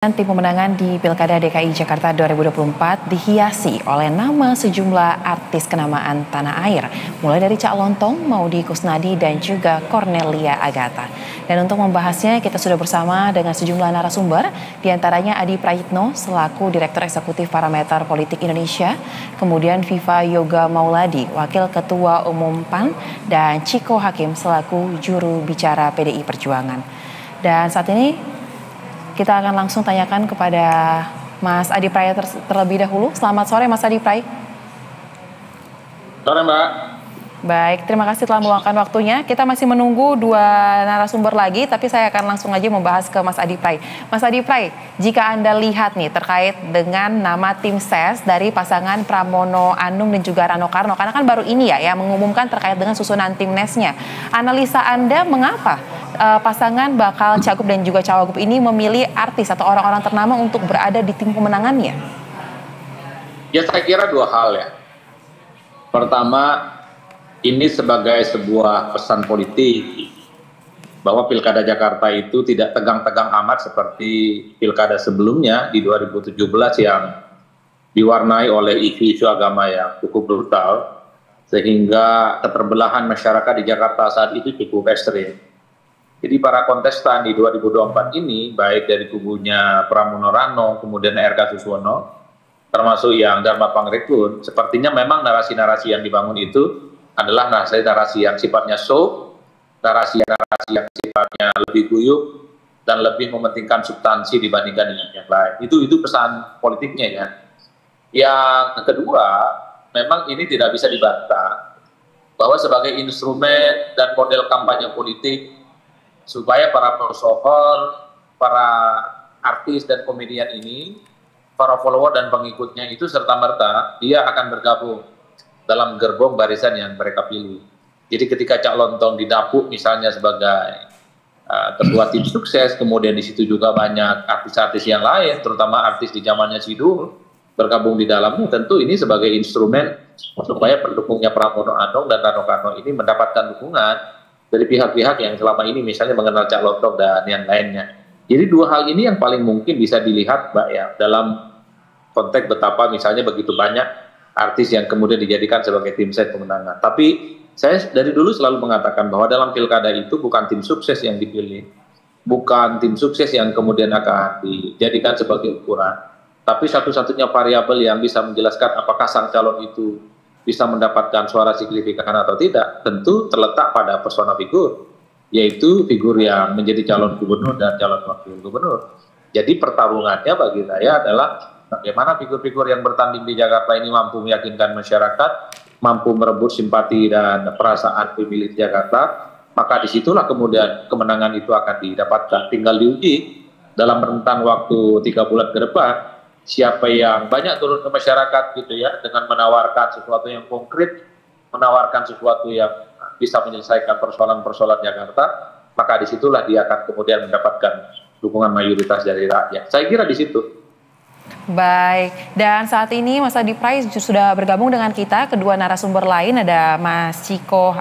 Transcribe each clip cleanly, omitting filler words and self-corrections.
Tim pemenangan di Pilkada DKI Jakarta 2024 dihiasi oleh nama sejumlah artis kenamaan tanah air, mulai dari Cak Lontong, Maudy Koesnaedi, dan juga Cornelia Agatha. Dan untuk membahasnya, kita sudah bersama dengan sejumlah narasumber, diantaranya Adi Prayitno selaku Direktur Eksekutif Parameter Politik Indonesia, kemudian Viva Yoga Mauladi, Wakil Ketua Umum PAN, dan Chiko Hakim selaku Juru Bicara PDI Perjuangan. Dan saat ini kita akan langsung tanyakan kepada Mas Adi Pray terlebih dahulu. Selamat sore Mas Adi Pray. Sore Mbak. Baik, terima kasih telah meluangkan waktunya. Kita masih menunggu dua narasumber lagi, tapi saya akan langsung aja membahas ke Mas Adi Pray. Mas Adi Pray, jika Anda lihat nih terkait dengan nama tim ses dari pasangan Pramono Anung dan juga Rano Karno, karena kan baru ini ya mengumumkan terkait dengan susunan timnesnya. Analisa Anda mengapa pasangan bakal cagup dan juga cawagup ini memilih artis atau orang-orang ternama untuk berada di tim pemenangannya? Ya, saya kira dua hal ya. Pertama, ini sebagai sebuah pesan politik bahwa Pilkada Jakarta itu tidak tegang-tegang amat seperti Pilkada sebelumnya di 2017 yang diwarnai oleh isu-isu agama yang cukup brutal, sehingga keterbelahan masyarakat di Jakarta saat itu cukup ekstrim. Jadi para kontestan di 2024 ini, baik dari kubunya Pramono Rano, kemudian R.K. Suswono, termasuk yang Dharma Pangrekun, sepertinya memang narasi-narasi yang dibangun itu adalah narasi-narasi yang sifatnya show, narasi-narasi yang sifatnya lebih guyup, dan lebih mementingkan substansi dibandingkan dengan yang lain. Itu pesan politiknya ya. Yang kedua, memang ini tidak bisa dibantah, bahwa sebagai instrumen dan model kampanye politik, supaya para pesohor, para artis dan komedian ini, para follower dan pengikutnya itu serta-merta dia akan bergabung dalam gerbong barisan yang mereka pilih. Jadi ketika Cak Lontong didapuk misalnya sebagai ketua tim sukses, kemudian di situ juga banyak artis-artis yang lain, terutama artis di zamannya Sidul bergabung di dalamnya, tentu ini sebagai instrumen supaya pendukungnya Pramono Anung dan Rano Karno ini mendapatkan dukungan dari pihak-pihak yang selama ini misalnya mengenal Cak Lontong dan yang lainnya. Jadi dua hal ini yang paling mungkin bisa dilihat Mbak ya, dalam konteks betapa misalnya begitu banyak artis yang kemudian dijadikan sebagai tim ses pemenangan. Tapi saya dari dulu selalu mengatakan bahwa dalam pilkada itu bukan tim sukses yang dipilih, bukan tim sukses yang kemudian akan dijadikan sebagai ukuran, tapi satu-satunya variabel yang bisa menjelaskan apakah sang calon itu bisa mendapatkan suara signifikan atau tidak, tentu terletak pada persona figur, yaitu figur yang menjadi calon gubernur dan calon wakil gubernur. Jadi pertarungannya bagi saya adalah bagaimana figur-figur yang bertanding di Jakarta ini mampu meyakinkan masyarakat, mampu merebut simpati dan perasaan pemilih Jakarta, maka disitulah kemudian kemenangan itu akan didapatkan. Tinggal diuji dalam rentang waktu 3 bulan ke depan, siapa yang banyak turun ke masyarakat gitu ya, dengan menawarkan sesuatu yang konkret, menawarkan sesuatu yang bisa menyelesaikan persoalan-persoalan Jakarta, maka disitulah dia akan kemudian mendapatkan dukungan mayoritas dari rakyat. Saya kira di situ. Baik, dan saat ini Mas Adi Pray sudah bergabung dengan kita, kedua narasumber lain ada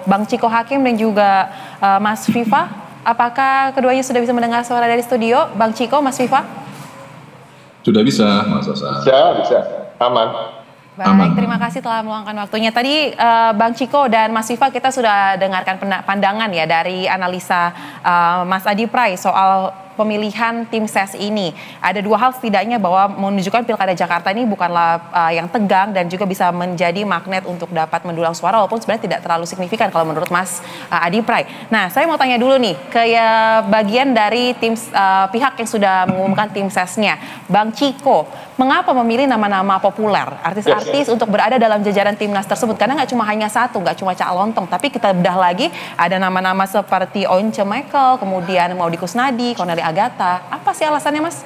Bang Chiko Hakim dan juga Mas Viva. Apakah keduanya sudah bisa mendengar suara dari studio? Bang Chiko, Mas Viva? Sudah bisa, Mas Asa. Bisa, aman. Baik, terima kasih telah meluangkan waktunya. Tadi Bang Chiko dan Mas Viva kita sudah dengarkan pandangan ya dari analisa Mas Adi Pray soal pemilihan tim ses ini. Ada dua hal setidaknya bahwa menunjukkan Pilkada Jakarta ini bukanlah yang tegang dan juga bisa menjadi magnet untuk dapat mendulang suara walaupun sebenarnya tidak terlalu signifikan kalau menurut Mas Adi Pray. Nah, saya mau tanya dulu nih ke bagian dari tim pihak yang sudah mengumumkan tim sesnya. Bang Chiko, mengapa memilih nama-nama populer, artis-artis untuk berada dalam jajaran timnas tersebut? Karena nggak cuma hanya satu, nggak cuma Cak Lontong, tapi kita bedah lagi ada nama-nama seperti Once Michael, kemudian Maudy Koesnaedi, Cornelia Agatha. Apa sih alasannya, Mas?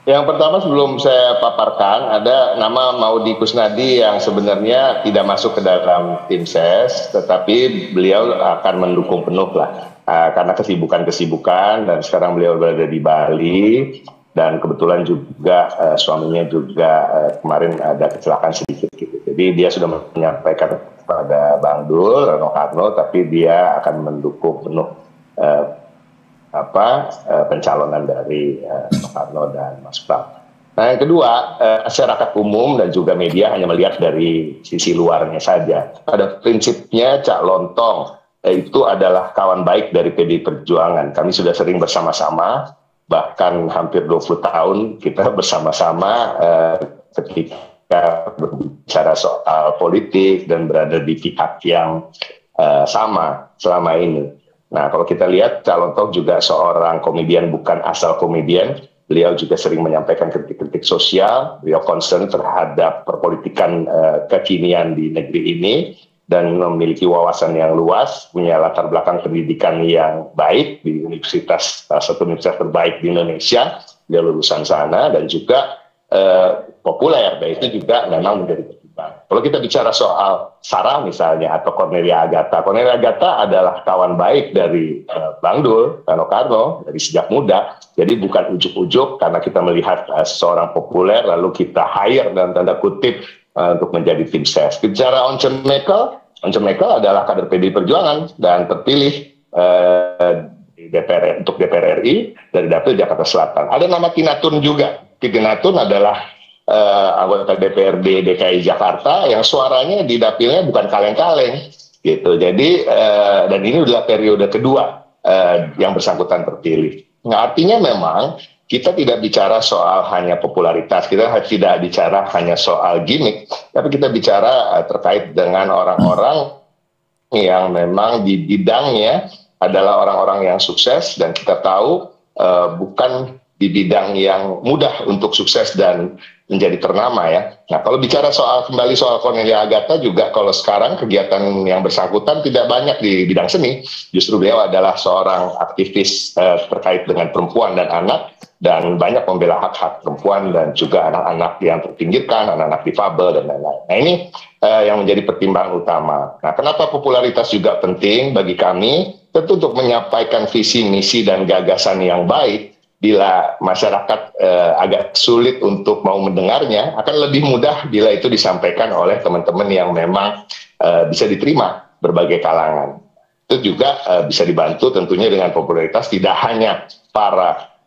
Yang pertama sebelum saya paparkan, ada nama Maudy Koesnaedi yang sebenarnya tidak masuk ke dalam tim ses, tetapi beliau akan mendukung penuh lah. Karena kesibukan-kesibukan dan sekarang beliau berada di Bali. Dan kebetulan juga suaminya juga kemarin ada kecelakaan sedikit gitu. Jadi dia sudah menyampaikan kepada Bang Dul, Rano Karno, tapi dia akan mendukung penuh pencalonan dari Soekarno dan Mas Pram. Nah, yang kedua, masyarakat umum dan juga media hanya melihat dari sisi luarnya saja. Pada prinsipnya Cak Lontong itu adalah kawan baik dari PDI Perjuangan. Kami sudah sering bersama-sama, bahkan hampir 20 tahun kita bersama-sama ketika berbicara soal politik dan berada di pihak yang sama selama ini. Nah, kalau kita lihat Cak Lontong juga seorang komedian, bukan asal komedian. Beliau juga sering menyampaikan kritik-kritik sosial, beliau concern terhadap perpolitikan kekinian di negeri ini, dan memiliki wawasan yang luas, punya latar belakang pendidikan yang baik di universitas, salah satu universitas terbaik di Indonesia, dia lulusan sana, dan juga populer, dan itu juga memang menjadi pertimbangan. Kalau kita bicara soal Sarah misalnya, atau Cornelia Agatha adalah kawan baik dari Bang Dul, Karno, dari sejak muda. Jadi bukan ujuk-ujuk karena kita melihat seorang populer lalu kita hire dalam tanda kutip untuk menjadi tim ses. Bicara Once Mekel adalah kader PDI Perjuangan dan terpilih di untuk DPR RI dari Dapil Jakarta Selatan. Ada nama Tina Tun juga. Tina Tun adalah anggota DPRD DKI Jakarta yang suaranya di dapilnya bukan kaleng-kaleng gitu. Jadi dan ini adalah periode kedua yang bersangkutan terpilih. Nah, artinya memang kita tidak bicara soal hanya popularitas, kita tidak bicara hanya soal gimmick, tapi kita bicara terkait dengan orang-orang yang memang di bidangnya adalah orang-orang yang sukses, dan kita tahu bukan di bidang yang mudah untuk sukses dan menjadi ternama ya. Nah, kalau bicara kembali soal Cornelia Agatha juga, kalau sekarang kegiatan yang bersangkutan tidak banyak di bidang seni, justru beliau adalah seorang aktivis terkait dengan perempuan dan anak, dan banyak membela hak-hak perempuan dan juga anak-anak yang terpinggirkan, anak-anak difabel dan lain-lain. Nah, ini yang menjadi pertimbangan utama. Nah, kenapa popularitas juga penting bagi kami? Tentu untuk menyampaikan visi, misi, dan gagasan yang baik. Bila masyarakat agak sulit untuk mau mendengarnya, akan lebih mudah bila itu disampaikan oleh teman-teman yang memang bisa diterima berbagai kalangan. Itu juga bisa dibantu tentunya dengan popularitas tidak hanya para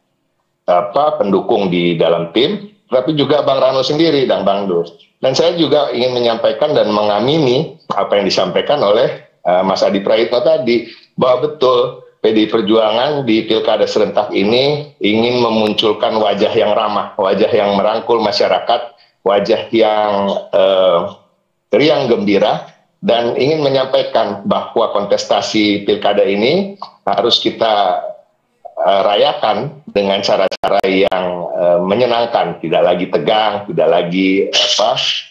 pendukung di dalam tim, tapi juga Bang Rano sendiri dan Bang Dul. Dan saya juga ingin menyampaikan dan mengamini apa yang disampaikan oleh Mas Adi Praitno tadi, bahwa betul PDI Perjuangan di Pilkada serentak ini ingin memunculkan wajah yang ramah, wajah yang merangkul masyarakat, wajah yang riang gembira, dan ingin menyampaikan bahwa kontestasi Pilkada ini harus kita rayakan dengan cara-cara yang menyenangkan, tidak lagi tegang, tidak lagi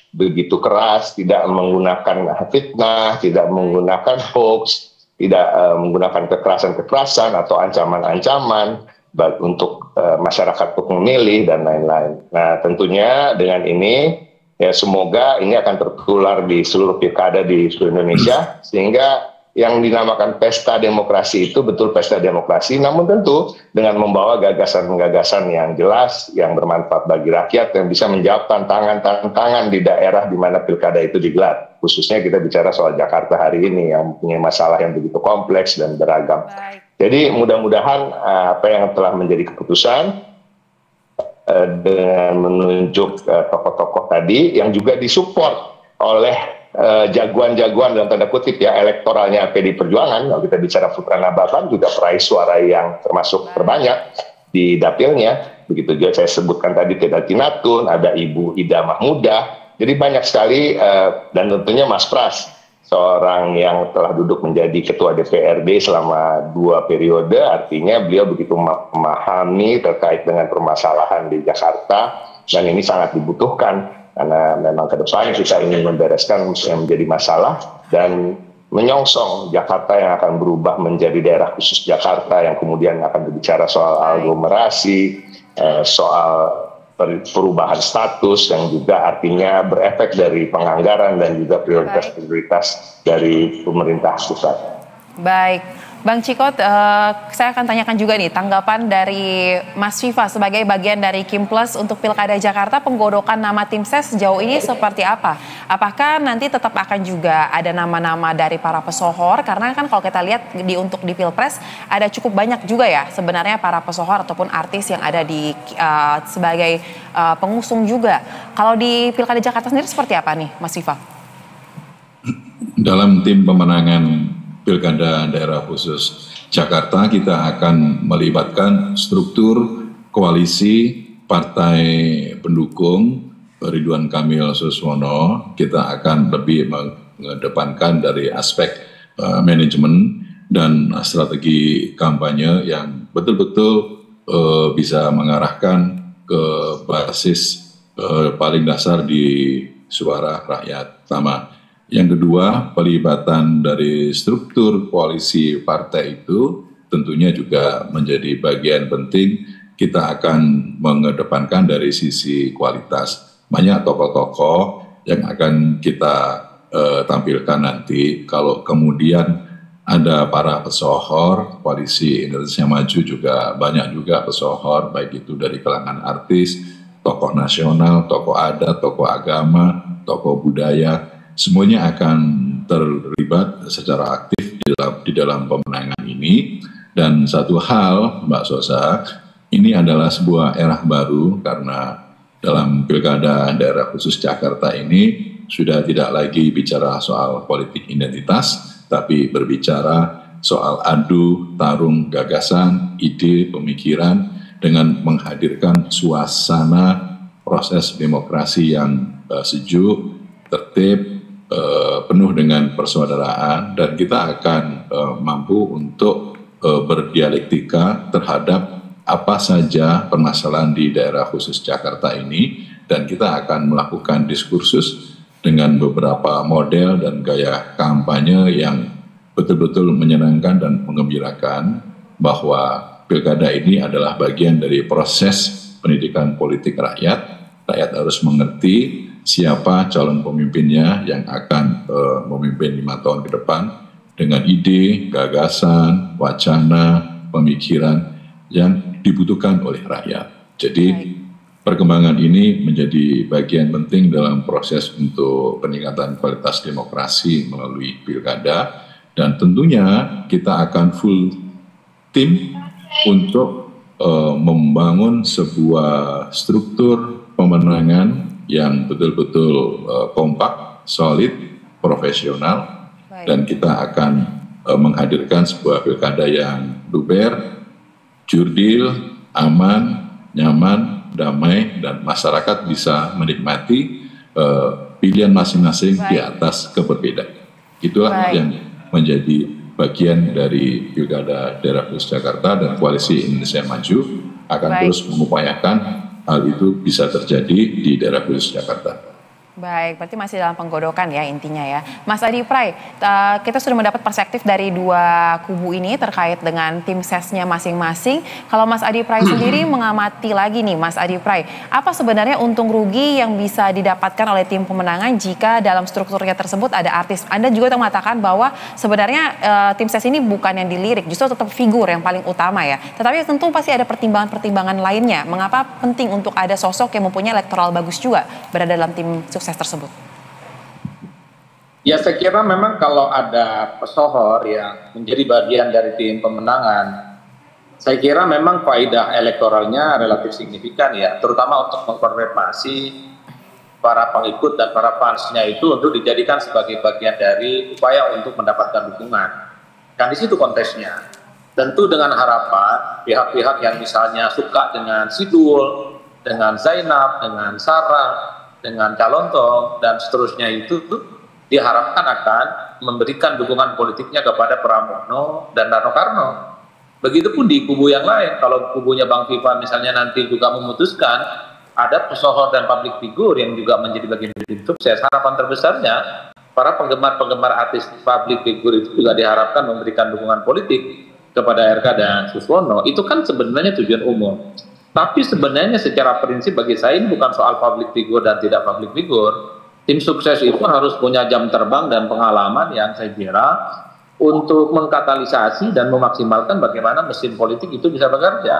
begitu keras, tidak menggunakan fitnah, tidak menggunakan hoax, tidak menggunakan kekerasan-kekerasan atau ancaman-ancaman untuk masyarakat untuk memilih dan lain-lain. Nah, tentunya dengan ini ya semoga ini akan tertular di seluruh pilkada di seluruh Indonesia, sehingga yang dinamakan pesta demokrasi itu betul pesta demokrasi, namun tentu dengan membawa gagasan-gagasan yang jelas, yang bermanfaat bagi rakyat, yang bisa menjawab tantangan-tantangan di daerah di mana pilkada itu digelar. Khususnya kita bicara soal Jakarta hari ini yang punya masalah yang begitu kompleks dan beragam. Baik. Jadi mudah-mudahan apa yang telah menjadi keputusan dengan menunjuk tokoh-tokoh tadi yang juga disupport oleh jagoan-jagoan dalam tanda kutip ya elektoralnya PDI Perjuangan. Kalau kita bicara Putra Nababan juga peraih suara yang termasuk terbanyak di dapilnya. Begitu juga saya sebutkan tadi Teda Tina Tun, ada Ibu Ida Mahmudah. Jadi banyak sekali dan tentunya Mas Pras, seorang yang telah duduk menjadi ketua DPRD selama 2 periode, artinya beliau begitu memahami terkait dengan permasalahan di Jakarta, dan ini sangat dibutuhkan. Karena memang ke depan kita ingin membereskan yang menjadi masalah dan menyongsong Jakarta yang akan berubah menjadi daerah khusus Jakarta yang kemudian akan berbicara soal aglomerasi, soal perubahan status yang juga artinya berefek dari penganggaran dan juga prioritas-prioritas dari pemerintah pusat. Baik. Bang Ciko, saya akan tanyakan juga nih tanggapan dari Mas Viva sebagai bagian dari Kim Plus untuk Pilkada Jakarta, penggodokan nama tim ses sejauh ini seperti apa? Apakah nanti tetap akan juga ada nama-nama dari para pesohor? Karena kan kalau kita lihat untuk di Pilpres ada cukup banyak juga ya sebenarnya para pesohor ataupun artis yang ada di sebagai pengusung juga. Kalau di Pilkada Jakarta sendiri seperti apa nih, Mas Viva? Dalam tim pemenangan Pilkada Daerah Khusus Jakarta, kita akan melibatkan struktur koalisi partai pendukung Ridwan Kamil Suswono. Kita akan lebih mengedepankan dari aspek manajemen dan strategi kampanye yang betul-betul bisa mengarahkan ke basis paling dasar di suara rakyat. Pertama. Yang kedua, pelibatan dari struktur koalisi partai itu tentunya juga menjadi bagian penting. Kita akan mengedepankan dari sisi kualitas. Banyak tokoh-tokoh yang akan kita tampilkan nanti. Kalau kemudian ada para pesohor, koalisi Indonesia Maju juga banyak juga pesohor, baik itu dari kalangan artis, tokoh nasional, tokoh adat, tokoh agama, tokoh budaya. Semuanya akan terlibat secara aktif di dalam pemenangan ini. Dan satu hal, Mbak Sosa, ini adalah sebuah era baru karena dalam Pilkada Daerah Khusus Jakarta ini sudah tidak lagi bicara soal politik identitas, tapi berbicara soal adu, tarung gagasan, ide, pemikiran dengan menghadirkan suasana proses demokrasi yang sejuk, tertib, penuh dengan persaudaraan, dan kita akan mampu untuk berdialektika terhadap apa saja permasalahan di daerah khusus Jakarta ini, dan kita akan melakukan diskursus dengan beberapa model dan gaya kampanye yang betul-betul menyenangkan dan menggembirakan bahwa pilkada ini adalah bagian dari proses pendidikan politik rakyat. Rakyat harus mengerti siapa calon pemimpinnya yang akan memimpin 5 tahun ke depan dengan ide, gagasan, wacana, pemikiran yang dibutuhkan oleh rakyat. Jadi perkembangan ini menjadi bagian penting dalam proses untuk peningkatan kualitas demokrasi melalui pilkada, dan tentunya kita akan full tim untuk membangun sebuah struktur pemenangan yang betul-betul kompak, solid, profesional, dan kita akan menghadirkan sebuah pilkada yang luber, jurdil, aman, nyaman, damai, dan masyarakat bisa menikmati pilihan masing-masing di atas keberbedaan. Itulah yang menjadi bagian dari Pilkada Daerah Khusus Jakarta, dan Koalisi Indonesia Maju akan terus mengupayakan hal itu bisa terjadi di daerah khusus Jakarta. Baik, berarti masih dalam penggodokan ya intinya ya. Mas Adi Pray, kita sudah mendapat perspektif dari dua kubu ini terkait dengan tim sesnya masing-masing. Kalau Mas Adi Pray sendiri mengamati lagi nih Mas Adi Pray, apa sebenarnya untung rugi yang bisa didapatkan oleh tim pemenangan jika dalam strukturnya tersebut ada artis? Anda juga mengatakan bahwa sebenarnya tim ses ini bukan yang dilirik, justru tetap figur yang paling utama ya. Tetapi tentu pasti ada pertimbangan-pertimbangan lainnya. Mengapa penting untuk ada sosok yang mempunyai elektoral bagus juga berada dalam tim sukses tersebut? Ya, saya kira memang kalau ada pesohor yang menjadi bagian dari tim pemenangan, saya kira memang faedah elektoralnya relatif signifikan ya, terutama untuk mengkonfirmasi para pengikut dan para fansnya itu untuk dijadikan sebagai bagian dari upaya untuk mendapatkan dukungan. Kan di situ konteksnya. Tentu dengan harapan pihak-pihak yang misalnya suka dengan Sidul, dengan Zainab, dengan Sarah, dengan Calonto dan seterusnya itu diharapkan akan memberikan dukungan politiknya kepada Pramono dan Rano Karno. Begitupun di kubu yang lain, kalau kubunya Bang Viva misalnya nanti juga memutuskan ada pesohor dan public figure yang juga menjadi bagian dari tim sukses, harapan terbesarnya para penggemar-penggemar artis public figure itu juga diharapkan memberikan dukungan politik kepada RK dan Suswono. Itu kan sebenarnya tujuan umum. Tapi sebenarnya secara prinsip bagi saya ini bukan soal public figure dan tidak public figure. Tim sukses itu harus punya jam terbang dan pengalaman yang saya kira untuk mengkatalisasi dan memaksimalkan bagaimana mesin politik itu bisa bekerja.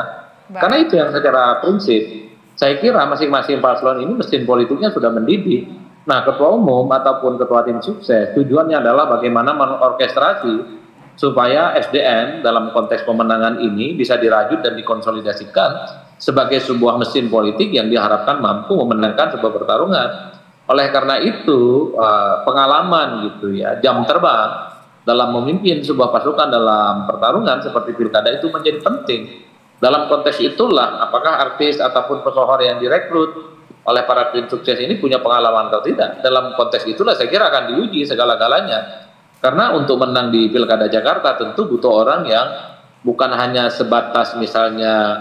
Karena itu yang secara prinsip, saya kira masing-masing paslon ini mesin politiknya sudah mendidih. Nah, ketua umum ataupun ketua tim sukses tujuannya adalah bagaimana mengorkestrasi supaya SDM dalam konteks pemenangan ini bisa dirajut dan dikonsolidasikan sebagai sebuah mesin politik yang diharapkan mampu memenangkan sebuah pertarungan. Oleh karena itu, pengalaman gitu ya, jam terbang dalam memimpin sebuah pasukan dalam pertarungan seperti pilkada itu menjadi penting. Dalam konteks itulah, apakah artis ataupun pesohor yang direkrut oleh para tim sukses ini punya pengalaman atau tidak? Dalam konteks itulah saya kira akan diuji segala-galanya. Karena untuk menang di Pilkada Jakarta tentu butuh orang yang bukan hanya sebatas misalnya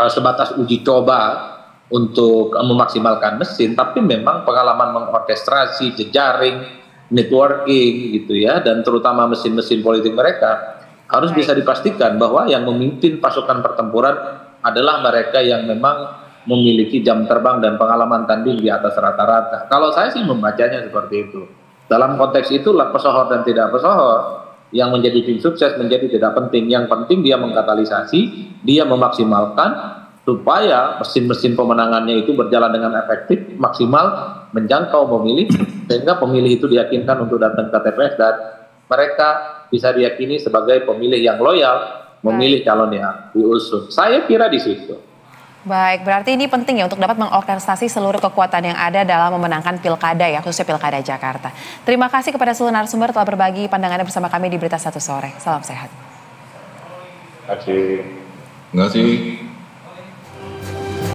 sebatas uji coba untuk memaksimalkan mesin, tapi memang pengalaman mengorkestrasi, jejaring, networking gitu ya, dan terutama mesin-mesin politik mereka harus bisa dipastikan bahwa yang memimpin pasukan pertempuran adalah mereka yang memang memiliki jam terbang dan pengalaman tanding di atas rata-rata. Kalau saya sih membacanya seperti itu. Dalam konteks itulah pesohor dan tidak pesohor yang menjadi tim sukses menjadi tidak penting. Yang penting dia mengkatalisasi, dia memaksimalkan supaya mesin-mesin pemenangannya itu berjalan dengan efektif, maksimal, menjangkau pemilih, sehingga pemilih itu diyakinkan untuk datang ke TPS dan mereka bisa diyakini sebagai pemilih yang loyal, memilih calon yang diusung. Saya kira di situ. Baik, berarti ini penting ya untuk dapat mengorkestrasi seluruh kekuatan yang ada dalam memenangkan pilkada ya, khususnya pilkada Jakarta. Terima kasih kepada seluruh narasumber telah berbagi pandangannya bersama kami di Berita Satu Sore. Salam sehat. Terima kasih. Terima kasih.